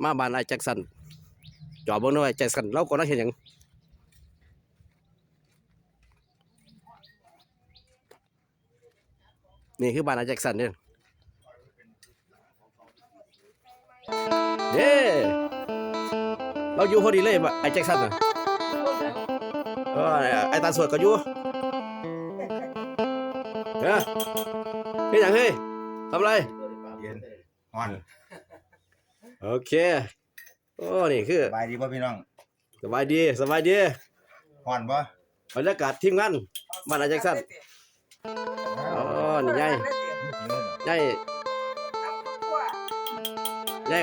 มาบ้านไอ้แจ็คสันจอบเบิ่งด้วยแจ็คสันเราก็น่าเห็นอย่างนี่คือบ้านไอ้แจ็คสันเนี่ยเด้เราอยู่พอดีเลยไอ้แจ็คสันน่ะไอ้ตาสวดก็อยู่นี่อย่างเฮ้ยทำอะไรเย็นฮ้อนโอเคโอ้นี่คือสบายดีป่ะพี่น้องสบายดีฮ้อนป่ะบรรยากาศทีมงานบ้านไอ้แจ็คสันอ๋อนี่ไง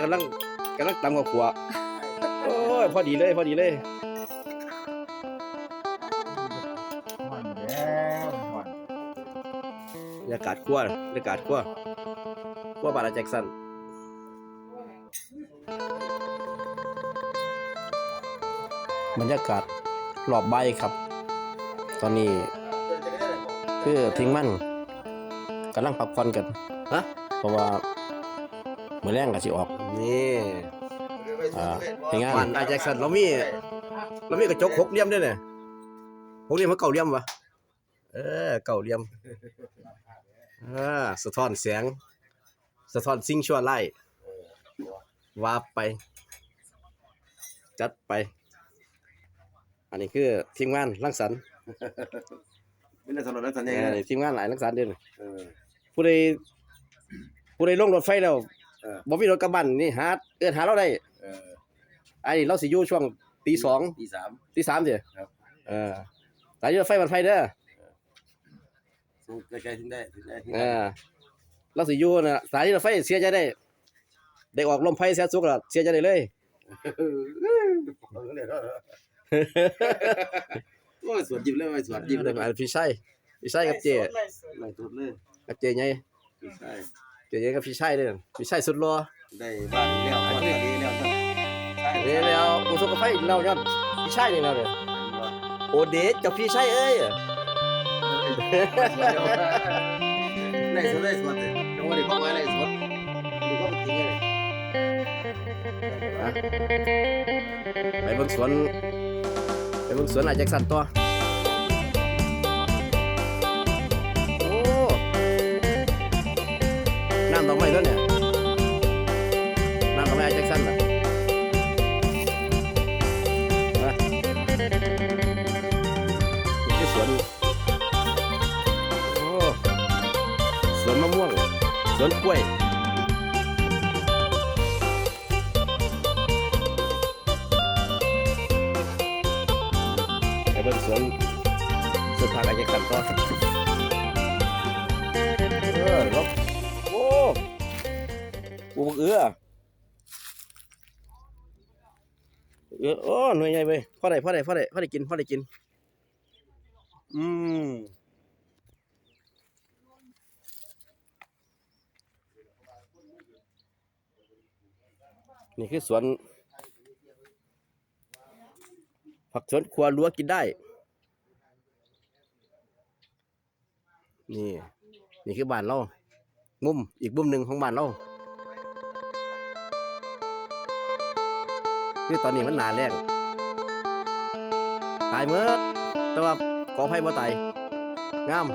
กำลังตำกับขัวโอ้ยพอดีเลยฮ้อนแล้วฮ้อนบรรยากาศขัวบ้านไอ้แจ็คสันบรรยากาศรอบใบครับตอนนี้คือทิ้งมันกำลังพักผ่อนกันนะเพราะว่ามื้อแรงก็สิออกนี่ทีมงานบ้านไอ้แจ็คสันเรามีกระจก6เหลี่ยมด้วยเนี่ย6เหลี่ยมกับ9เหลี่ยมวะ9เหลี่ยมสะท้อนแสงสะท้อนสิ่งชั่วร้ายวาบไปจัดไปอันนี้คือทีมงานรังสรรค์ไม่ได้สำรวจรังสรรค์เองทีมงานหลายรังสรรค์เด้อผู้ใดลงรถไฟแล้วบ่มีรถกลับบ้านนี่หาเราได้ไอ้เราสิอยู่ช่วงตี 2ตี 3สิครับสายรถไฟบ้านไฟเด้อสู้ใกล้ๆถึงได้เราสิอยู่น่ะสายรถไฟเสียใจได้ออกลมไฟเสียสุกแล้วเสียใจได้เลยโอ้ยสวนยิ้มเลยสวนยิ้มเลยพี่ชัยกับเจไม่สุดเลยกับเจไงเจไงกับพี่ชัยเด้อพี่ชัยสุดรอได้บ้านแล้วบ้านนี้แล้วนี่แล้วอุทกไฟเราย้อนพี่ชัยนี่แล้วเด้อโอเดชกับพี่ชัยเอ้ยได้สวนเลยจังหวะนี้เข้ามาได้สวนดูก็จริงเลยไปเบิ่งสวนไอ้แจ็คสันตัวโอ้น้ำดอกไม้ตัวเนี่ยน้ำดอกไม้ไอ้แจ็คสันน่ะนี่คือสวนโอ้สวนมะม่วงสวนกล้วยเบิ่งสวนผักไอ้แจ็คสันต่อรบโอ้ปลูกโอ้หน่วยใหญ่เว้ยพอได้กินนี่คือสวนผักสวนครัวรั้วกินได้นี่คือบ้านเราอีกมุมหนึ่งของบ้านเราคือตอนนี้มันหนาแรงตายเมื่อแต่ว่าขออภัยบ่ตายงาม